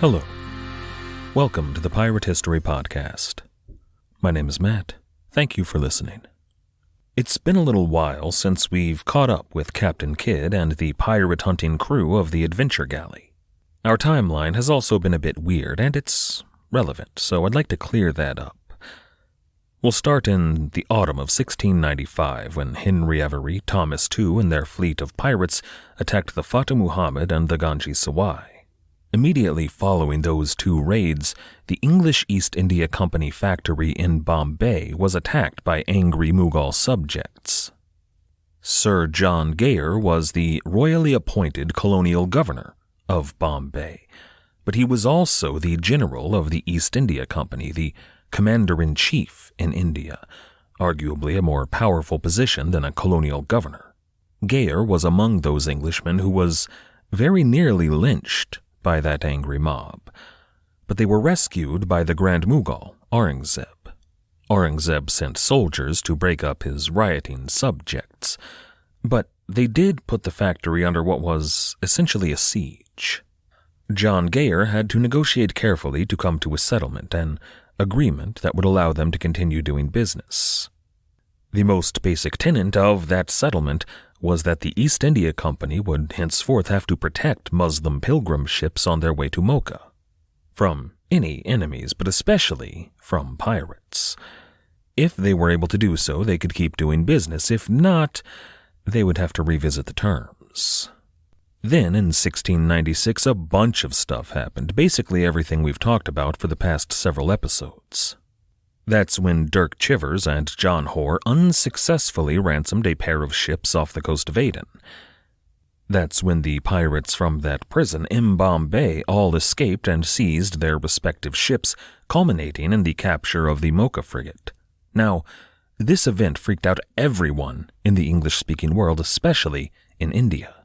Hello. Welcome to the Pirate History Podcast. My name is Matt. Thank you for listening. It's been a little while since we've caught up with Captain Kidd and the pirate hunting crew of the Adventure Galley. Our timeline has also been a bit weird, and it's relevant, so I'd like to clear that up. We'll start in the autumn of 1695, when Henry Every, Thomas II, and their fleet of pirates attacked the Fata Muhammad and the Ganges Sawai. Immediately following those two raids, the English East India Company factory in Bombay was attacked by angry Mughal subjects. Sir John Gayr was the royally appointed colonial governor of Bombay, but he was also the general of the East India Company, the commander-in-chief in India, arguably a more powerful position than a colonial governor. Gayr was among those Englishmen who was very nearly lynched by that angry mob, but they were rescued by the Grand Mughal, Aurangzeb. Aurangzeb sent soldiers to break up his rioting subjects, but they did put the factory under what was essentially a siege. John Gayr had to negotiate carefully to come to a settlement, an agreement that would allow them to continue doing business. The most basic tenet of that settlement was that the East India Company would henceforth have to protect Muslim pilgrim ships on their way to Mocha from any enemies, but especially from pirates. If they were able to do so, they could keep doing business. If not, they would have to revisit the terms. Then, in 1696, a bunch of stuff happened, basically everything we've talked about for the past several episodes. That's when Dirk Chivers and John Hoare unsuccessfully ransomed a pair of ships off the coast of Aden. That's when the pirates from that prison in Bombay all escaped and seized their respective ships, culminating in the capture of the Mocha frigate. Now, this event freaked out everyone in the English-speaking world, especially in India.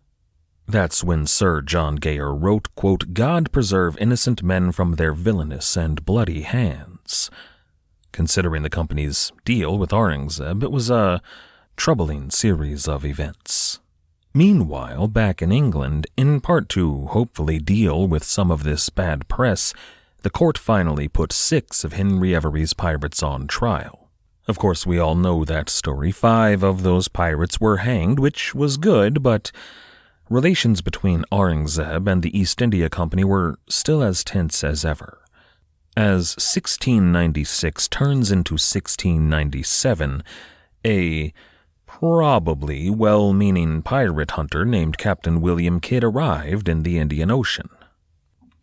That's when Sir John Gayr wrote, quote, "God preserve innocent men from their villainous and bloody hands." Considering the company's deal with Aurangzeb, it was a troubling series of events. Meanwhile, back in England, in part to hopefully deal with some of this bad press, the court finally put 6 of Henry Every's pirates on trial. Of course, we all know that story. 5 of those pirates were hanged, which was good, but relations between Aurangzeb and the East India Company were still as tense as ever. As 1696 turns into 1697, a probably well-meaning pirate hunter named Captain William Kidd arrived in the Indian Ocean.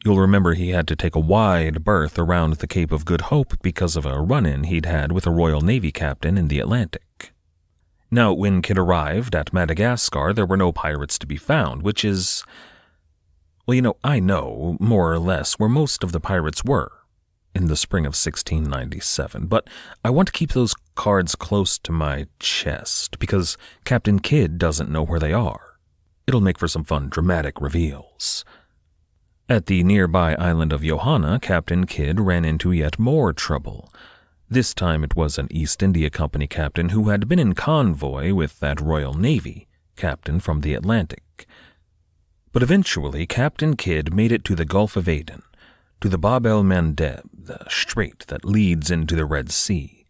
You'll remember he had to take a wide berth around the Cape of Good Hope because of a run-in he'd had with a Royal Navy captain in the Atlantic. Now, when Kidd arrived at Madagascar, there were no pirates to be found, which is, well, I know, more or less, where most of the pirates were in the spring of 1697, but I want to keep those cards close to my chest, because Captain Kidd doesn't know where they are. It'll make for some fun, dramatic reveals. At the nearby island of Johanna, Captain Kidd ran into yet more trouble. This time it was an East India Company captain who had been in convoy with that Royal Navy captain from the Atlantic. But eventually, Captain Kidd made it to the Gulf of Aden, to the Bab el-Mandeb, the strait that leads into the Red Sea,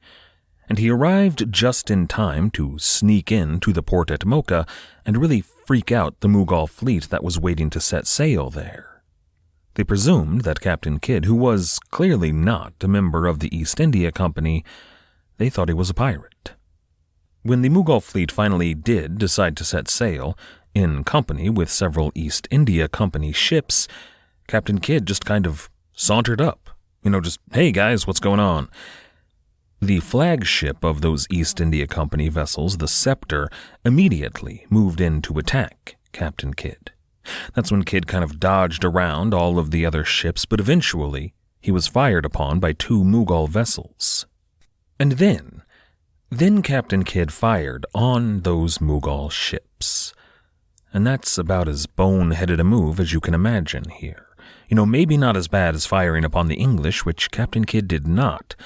and he arrived just in time to sneak into the port at Mocha and really freak out the Mughal fleet that was waiting to set sail there. They presumed that Captain Kidd, who was clearly not a member of the East India Company, they thought he was a pirate. When the Mughal fleet finally did decide to set sail, in company with several East India Company ships, Captain Kidd just kind of sauntered up. Just, hey guys, what's going on? The flagship of those East India Company vessels, the Scepter, immediately moved in to attack Captain Kidd. That's when Kidd kind of dodged around all of the other ships, but eventually he was fired upon by 2 Mughal vessels. And then Captain Kidd fired on those Mughal ships. And that's about as bone-headed a move as you can imagine here. Maybe not as bad as firing upon the English, which Captain Kidd did not,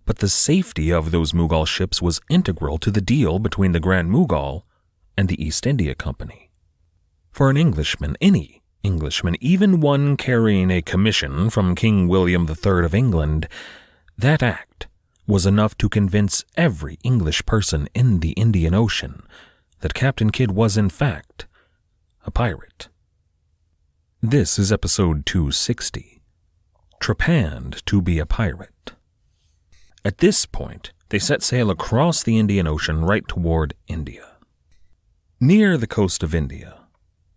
but the safety of those Mughal ships was integral to the deal between the Grand Mughal and the East India Company. For an Englishman, any Englishmen, even one carrying a commission from King William III of England, that act was enough to convince every English person in the Indian Ocean that Captain Kidd was, in fact, a pirate. This is episode 260, Trapanned to be a pirate. At this point, they set sail across the Indian Ocean right toward India. Near the coast of India,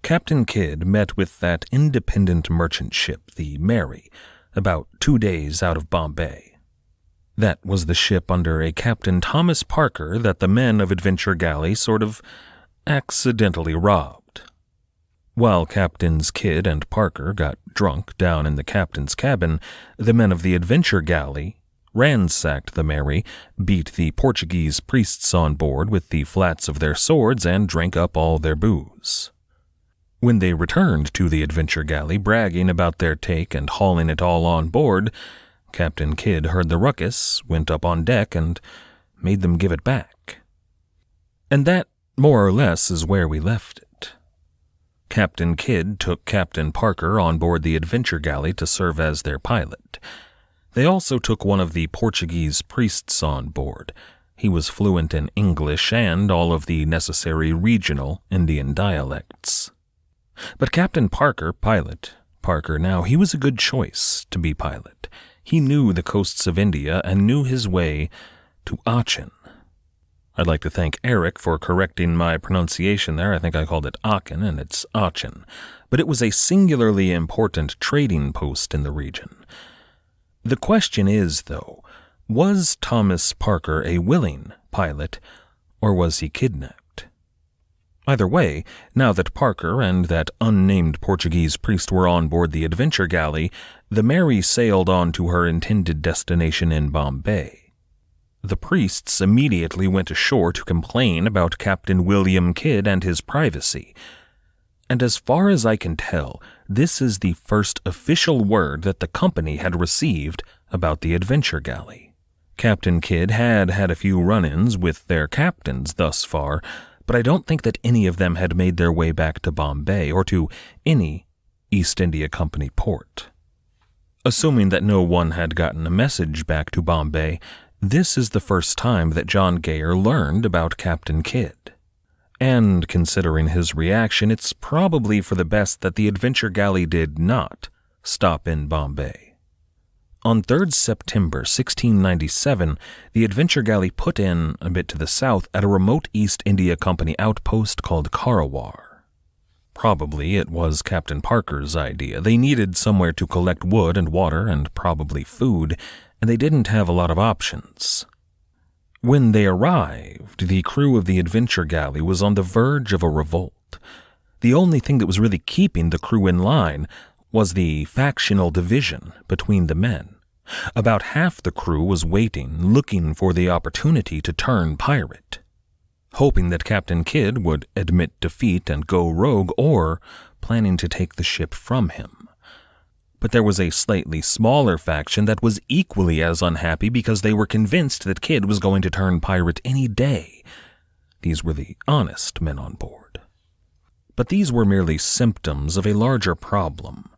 Captain Kidd met with that independent merchant ship, the Mary, about 2 days out of Bombay. That was the ship under a Captain Thomas Parker that the men of Adventure Galley sort of accidentally robbed. While Captains Kidd and Parker got drunk down in the captain's cabin, the men of the Adventure Galley ransacked the Mary, beat the Portuguese priests on board with the flats of their swords, and drank up all their booze. When they returned to the Adventure Galley, bragging about their take and hauling it all on board, Captain Kidd heard the ruckus, went up on deck, and made them give it back. And that, more or less, is where we left it. Captain Kidd took Captain Parker on board the Adventure Galley to serve as their pilot. They also took one of the Portuguese priests on board. He was fluent in English and all of the necessary regional Indian dialects. But Captain Parker, he was a good choice to be pilot. He knew the coasts of India and knew his way to Achin. I'd like to thank Eric for correcting my pronunciation there. I think I called it Aachen, and it's Achin. But it was a singularly important trading post in the region. The question is, though, was Thomas Parker a willing pilot, or was he kidnapped? Either way, now that Parker and that unnamed Portuguese priest were on board the Adventure Galley, the Mary sailed on to her intended destination in Bombay. The priests immediately went ashore to complain about Captain William Kidd and his privacy. And as far as I can tell, this is the first official word that the company had received about the Adventure Galley. Captain Kidd had had a few run-ins with their captains thus far, but I don't think that any of them had made their way back to Bombay or to any East India Company port. Assuming that no one had gotten a message back to Bombay, this is the first time that John Gayer learned about Captain Kidd. And considering his reaction, it's probably for the best that the Adventure Galley did not stop in Bombay. On 3rd September 1697, the Adventure Galley put in, a bit to the south, at a remote East India Company outpost called Karwar. Probably it was Captain Parker's idea. They needed somewhere to collect wood and water and probably food, and they didn't have a lot of options. When they arrived, the crew of the Adventure Galley was on the verge of a revolt. The only thing that was really keeping the crew in line was the factional division between the men. About half the crew was waiting, looking for the opportunity to turn pirate, hoping that Captain Kidd would admit defeat and go rogue, or planning to take the ship from him. But there was a slightly smaller faction that was equally as unhappy because they were convinced that Kidd was going to turn pirate any day. These were the honest men on board. But these were merely symptoms of a larger problem.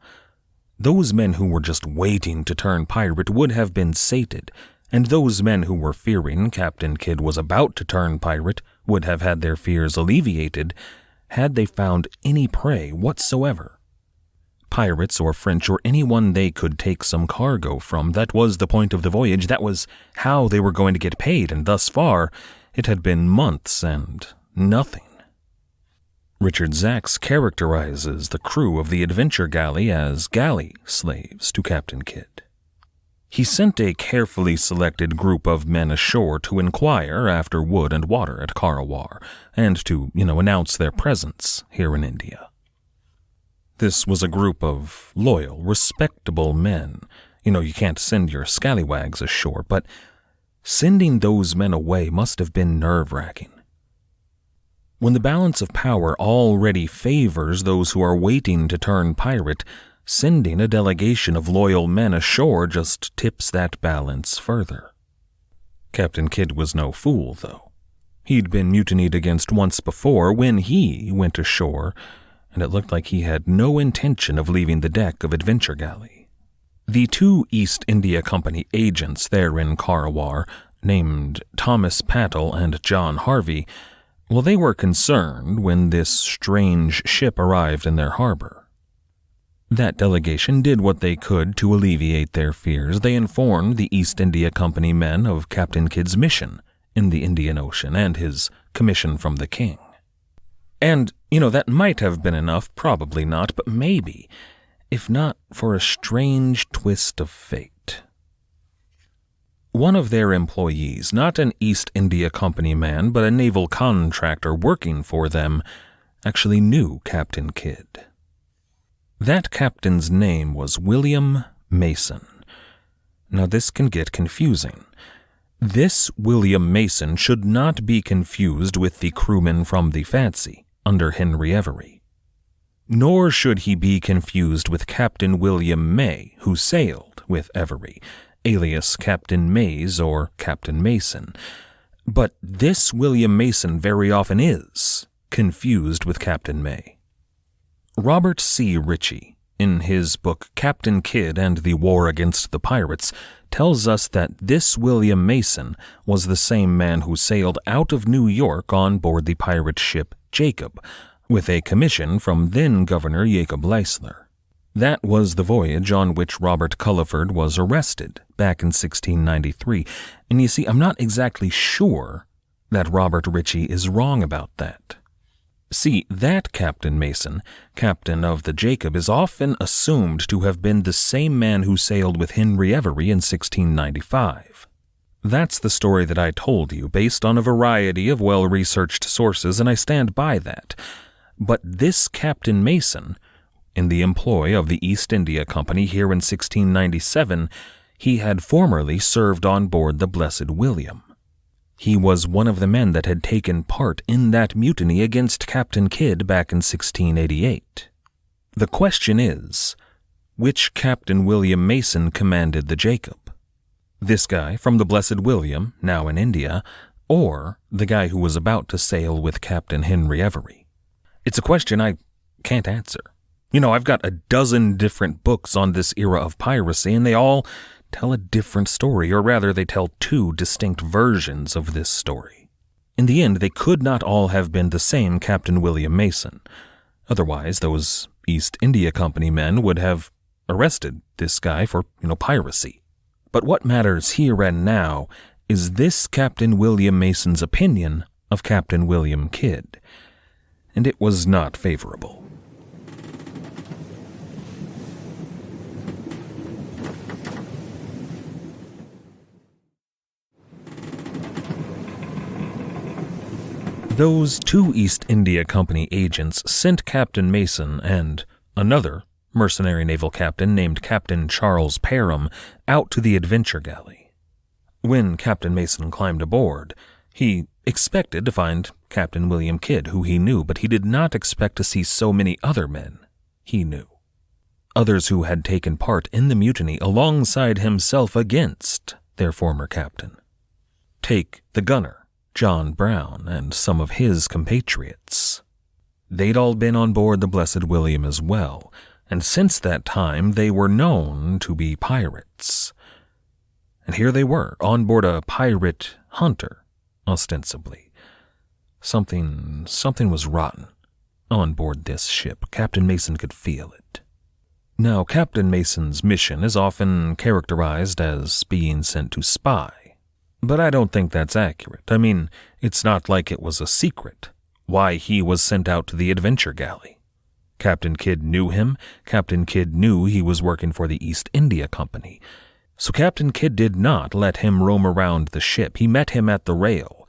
Those men who were just waiting to turn pirate would have been sated, and those men who were fearing Captain Kidd was about to turn pirate would have had their fears alleviated had they found any prey whatsoever. Pirates or French or anyone they could take some cargo from. That was the point of the voyage. That was how they were going to get paid, and thus far it had been months and nothing. Richard Zacks characterizes the crew of the Adventure Galley as galley slaves to Captain Kidd. He sent a carefully selected group of men ashore to inquire after wood and water at Karwar and to, announce their presence here in India. This was a group of loyal, respectable men. You can't send your scallywags ashore, but sending those men away must have been nerve-wracking. When the balance of power already favors those who are waiting to turn pirate, sending a delegation of loyal men ashore just tips that balance further. Captain Kidd was no fool, though. He'd been mutinied against once before when he went ashore and it looked like he had no intention of leaving the deck of Adventure Galley. The 2 East India Company agents there in Karwar, named Thomas Pattle and John Harvey, well, they were concerned when this strange ship arrived in their harbor. That delegation did what they could to alleviate their fears. They informed the East India Company men of Captain Kidd's mission in the Indian Ocean and his commission from the king. And, that might have been enough, probably not, but maybe, if not for a strange twist of fate. One of their employees, not an East India Company man, but a naval contractor working for them, actually knew Captain Kidd. That captain's name was William Mason. Now this can get confusing. This William Mason should not be confused with the crewman from the Fancy under Henry Every. Nor should he be confused with Captain William May, who sailed with Every, alias Captain Mays or Captain Mason. But this William Mason very often is confused with Captain May. Robert C. Ritchie, in his book Captain Kidd and the War Against the Pirates, tells us that this William Mason was the same man who sailed out of New York on board the pirate ship Jacob, with a commission from then-Governor Jacob Leisler. That was the voyage on which Robert Culliford was arrested back in 1693, and you see, I'm not exactly sure that Robert Ritchie is wrong about that. See, that Captain Mason, captain of the Jacob, is often assumed to have been the same man who sailed with Henry Every in 1695. That's the story that I told you, based on a variety of well-researched sources, and I stand by that. But this Captain Mason, in the employ of the East India Company here in 1697, he had formerly served on board the Blessed William. He was one of the men that had taken part in that mutiny against Captain Kidd back in 1688. The question is, which Captain William Mason commanded the Jacob? This guy from the Blessed William, now in India, or the guy who was about to sail with Captain Henry Every? It's a question I can't answer. I've got a dozen different books on this era of piracy, and they all tell a different story, or rather they tell 2 distinct versions of this story. In the end, they could not all have been the same Captain William Mason. Otherwise, those East India Company men would have arrested this guy for, piracy. But what matters here and now is this Captain William Mason's opinion of Captain William Kidd, and it was not favorable. Those 2 East India Company agents sent Captain Mason and another mercenary naval captain named Captain Charles Parham out to the Adventure Galley. When Captain Mason climbed aboard, he expected to find Captain William Kidd, who he knew, but he did not expect to see so many other men he knew. Others who had taken part in the mutiny alongside himself against their former captain. Take the gunner, John Brown, and some of his compatriots. They'd all been on board the Blessed William as well, and since that time they were known to be pirates. And here they were, on board a pirate hunter, ostensibly. Something was rotten on board this ship. Captain Mason could feel it. Now, Captain Mason's mission is often characterized as being sent to spy. But I don't think that's accurate. I mean, it's not like it was a secret why he was sent out to the Adventure Galley. Captain Kidd knew him. Captain Kidd knew he was working for the East India Company. So Captain Kidd did not let him roam around the ship. He met him at the rail.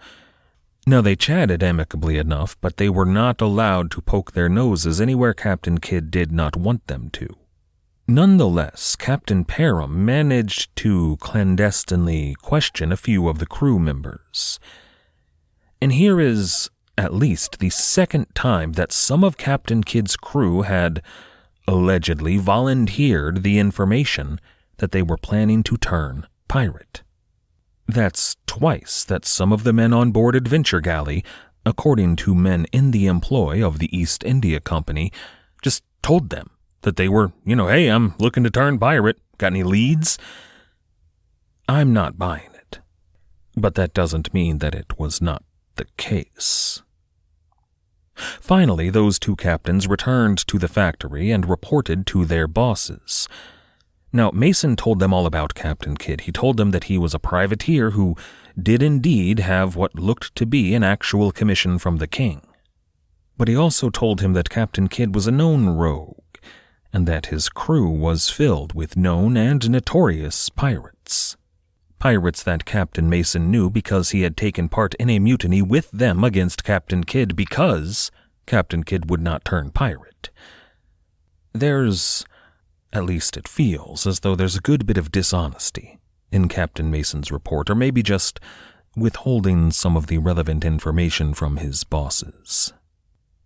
Now, they chatted amicably enough, but they were not allowed to poke their noses anywhere Captain Kidd did not want them to. Nonetheless, Captain Parham managed to clandestinely question a few of the crew members. And here is at least the second time that some of Captain Kidd's crew had allegedly volunteered the information that they were planning to turn pirate. That's twice that some of the men on board Adventure Galley according to men in the employ of the East India Company, just told them that they were, hey, I'm looking to turn pirate. Got any leads? I'm not buying it. But that doesn't mean that it was not the case. Finally, those two captains returned to the factory and reported to their bosses. Now, Mason told them all about Captain Kidd. He told them that he was a privateer who did indeed have what looked to be an actual commission from the king. But he also told him that Captain Kidd was a known rogue, and that his crew was filled with known and notorious pirates. Pirates that Captain Mason knew because he had taken part in a mutiny with them against Captain Kidd because Captain Kidd would not turn pirate. At least it feels as though there's a good bit of dishonesty in Captain Mason's report, or maybe just withholding some of the relevant information from his bosses.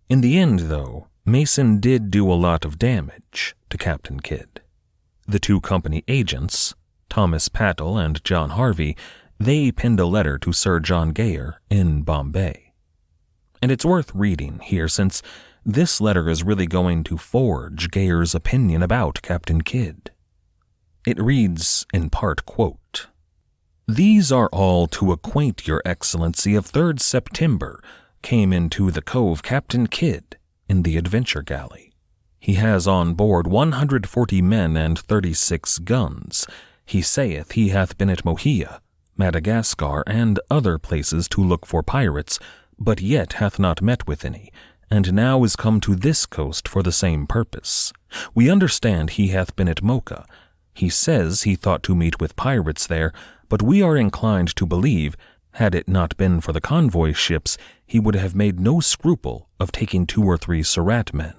In the end, though, Mason did do a lot of damage to Captain Kidd. The two company agents, Thomas Pattle and John Harvey, they penned a letter to Sir John Gayer in Bombay. And it's worth reading here, since this letter is really going to forge Gayer's opinion about Captain Kidd. It reads, in part, quote, "These are all to acquaint your excellency of 3rd September came into the cove Captain Kidd in the Adventure Galley. He has on board 140 men and 36 guns. He saith he hath been at Mohia, Madagascar, and other places to look for pirates, but yet hath not met with any, and now is come to this coast for the same purpose. We understand he hath been at Mocha. He says he thought to meet with pirates there, but we are inclined to believe, had it not been for the convoy ships, he would have made no scruple of taking 2 or 3 Surat men.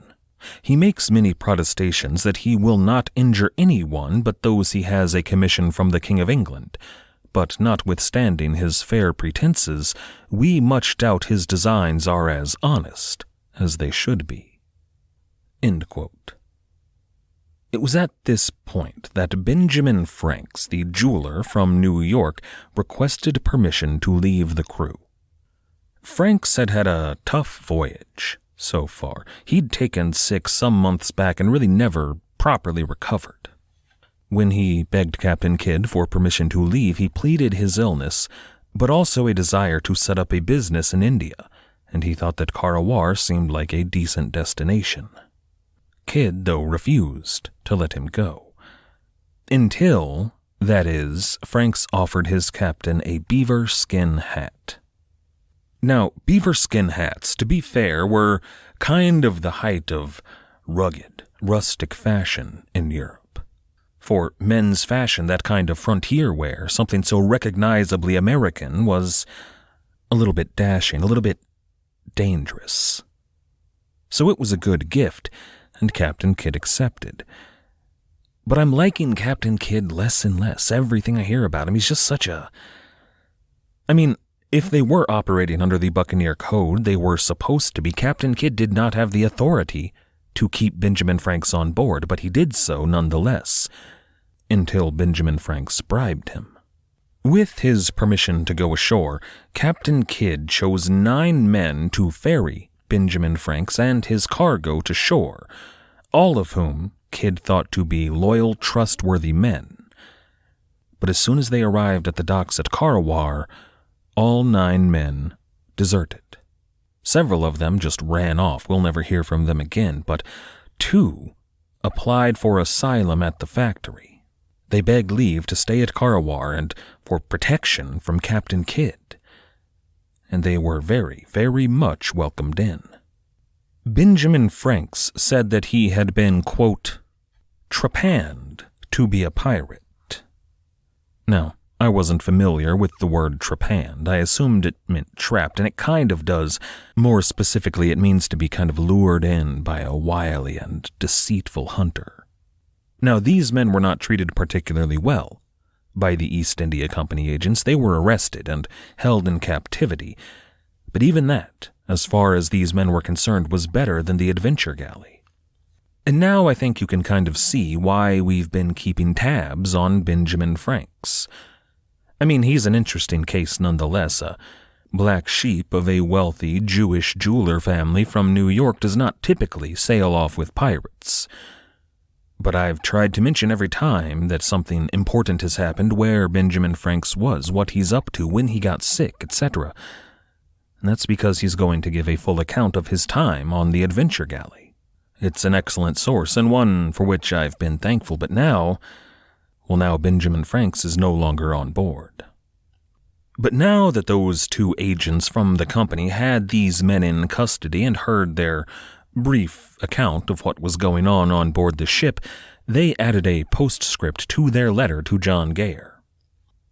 He makes many protestations that he will not injure any one but those he has a commission from the King of England. But notwithstanding his fair pretenses, we much doubt his designs are as honest as they should be." End quote. It was at this point that Benjamin Franks, the jeweler from New York, requested permission to leave the crew. Franks had had a tough voyage so far. He'd taken sick some months back and really never properly recovered. When he begged Captain Kidd for permission to leave, he pleaded his illness, but also a desire to set up a business in India, and he thought that Karwar seemed like a decent destination. Kidd, though, refused to let him go. Until, that is, Franks offered his captain a beaver skin hat. Now, beaver skin hats, to be fair, were kind of the height of rugged, rustic fashion in Europe. For men's fashion, that kind of frontier wear, something so recognizably American, was a little bit dashing, a little bit dangerous. So it was a good gift, and Captain Kidd accepted. But I'm liking Captain Kidd less and less. Everything I hear about him, he's just such a... if they were operating under the Buccaneer Code, they were supposed to be. Captain Kidd did not have the authority to keep Benjamin Franks on board, but he did so nonetheless, until Benjamin Franks bribed him. With his permission to go ashore, Captain Kidd chose 9 men to ferry Benjamin Franks and his cargo to shore, all of whom Kidd thought to be loyal, trustworthy men. But as soon as they arrived at the docks at Karwar, all 9 men deserted. Several of them just ran off. We'll never hear from them again, but 2 applied for asylum at the factory. They begged leave to stay at Karwar and for protection from Captain Kidd, and they were very, very much welcomed in. Benjamin Franks said that he had been, quote, trapanned to be a pirate. Now, I wasn't familiar with the word trapanned. I assumed it meant trapped, and it kind of does. More specifically, it means to be kind of lured in by a wily and deceitful hunter. Now, these men were not treated particularly well by the East India Company agents. They were arrested and held in captivity. But even that, as far as these men were concerned, was better than the Adventure Galley. And now I think you can kind of see why we've been keeping tabs on Benjamin Franks. He's an interesting case nonetheless, a black sheep of a wealthy Jewish jeweler family from New York does not typically sail off with pirates. But I've tried to mention every time that something important has happened where Benjamin Franks was, what he's up to, when he got sick, etc. And that's because he's going to give a full account of his time on the Adventure Galley. It's an excellent source, and one for which I've been thankful, but now Benjamin Franks is no longer on board. But now that those two agents from the company had these men in custody and heard their brief account of what was going on board the ship, they added a postscript to their letter to John Gayer.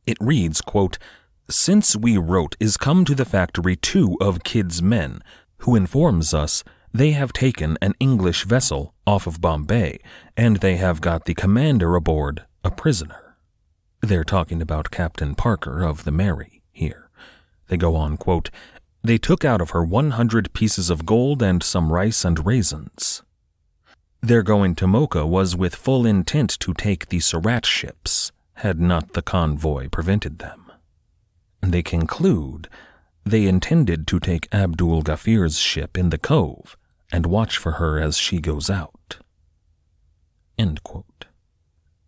It reads, quote, "Since we wrote is come to the factory 2 of Kidd's men, who informs us they have taken an English vessel off of Bombay, and they have got the commander aboard a prisoner." They're talking about Captain Parker of the Mary here. They go on, quote, "They took out of her 100 pieces of gold and some rice and raisins." Their going to Mocha was with full intent to take the Surat ships, had not the convoy prevented them. And they conclude they intended to take Abdul Ghafir's ship in the cove and watch for her as she goes out. End quote.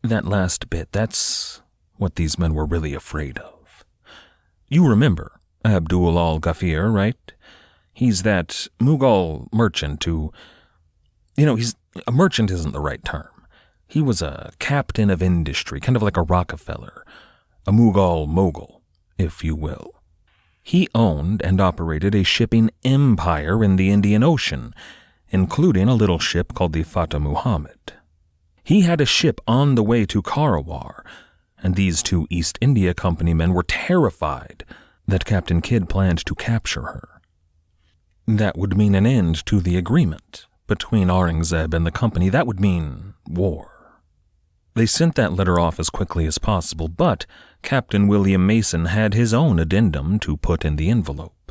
That last bit, that's what these men were really afraid of. You remember Abdul al-Ghafir, right? He's that Mughal merchant who, a merchant isn't the right term. He was a captain of industry, kind of like a Rockefeller, a Mughal mogul, if you will. He owned and operated a shipping empire in the Indian Ocean, including a little ship called the Fata Muhammad. He had a ship on the way to Karwar, and these 2 East India Company men were terrified that Captain Kidd planned to capture her. That would mean an end to the agreement between Aurangzeb and the company. That would mean war. They sent that letter off as quickly as possible, but Captain William Mason had his own addendum to put in the envelope.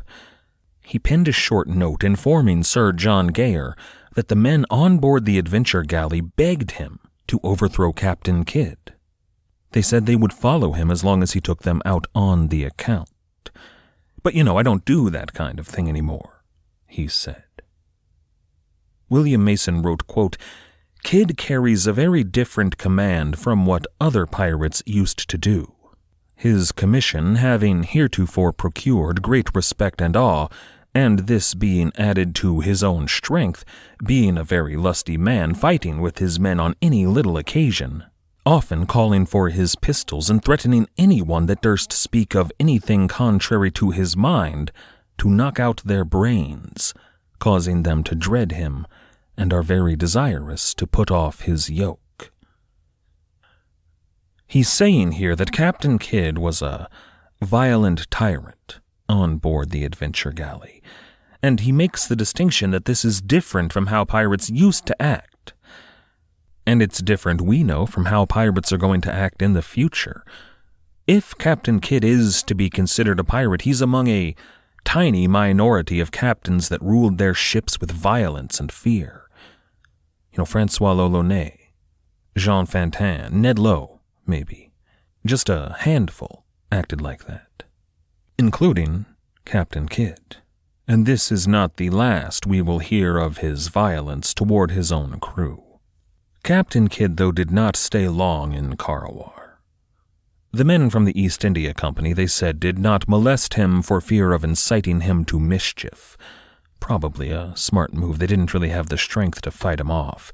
He penned a short note informing Sir John Gayer that the men on board the Adventure Galley begged him to overthrow Captain Kidd. They said they would follow him as long as he took them out on the account. "But I don't do that kind of thing anymore," he said. William Mason wrote, quote, "Kidd carries a very different command from what other pirates used to do. His commission having heretofore procured great respect and awe, and this being added to his own strength, being a very lusty man, fighting with his men on any little occasion, often calling for his pistols and threatening anyone that durst speak of anything contrary to his mind to knock out their brains, causing them to dread him, and are very desirous to put off his yoke." He's saying here that Captain Kidd was a violent tyrant on board the Adventure Galley, and he makes the distinction that this is different from how pirates used to act. And it's different, we know, from how pirates are going to act in the future. If Captain Kidd is to be considered a pirate, he's among a tiny minority of captains that ruled their ships with violence and fear. Francois l'Olonnais, Jean Fantin, Ned Lowe, maybe. Just a handful acted like that, including Captain Kidd. And this is not the last we will hear of his violence toward his own crew. Captain Kidd, though, did not stay long in Karwar. The men from the East India Company, they said, did not molest him for fear of inciting him to mischief. Probably a smart move. They didn't really have the strength to fight him off.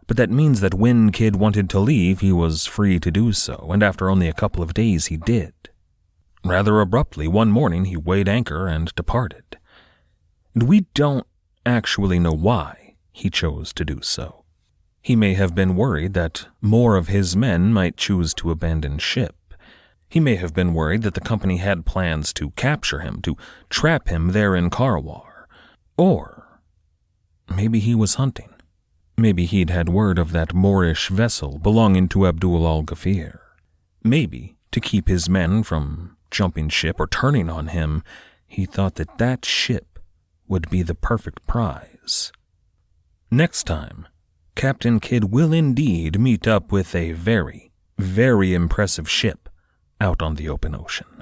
But that means that when Kidd wanted to leave, he was free to do so, and after only a couple of days he did. Rather abruptly, one morning he weighed anchor and departed. And we don't actually know why he chose to do so. He may have been worried that more of his men might choose to abandon ship. He may have been worried that the company had plans to capture him, to trap him there in Karwar. Or maybe he was hunting. Maybe he'd had word of that Moorish vessel belonging to Abdul al-Ghafir. Maybe, to keep his men from jumping ship or turning on him, he thought that that ship would be the perfect prize. Next time, Captain Kidd will indeed meet up with a very, very impressive ship out on the open ocean.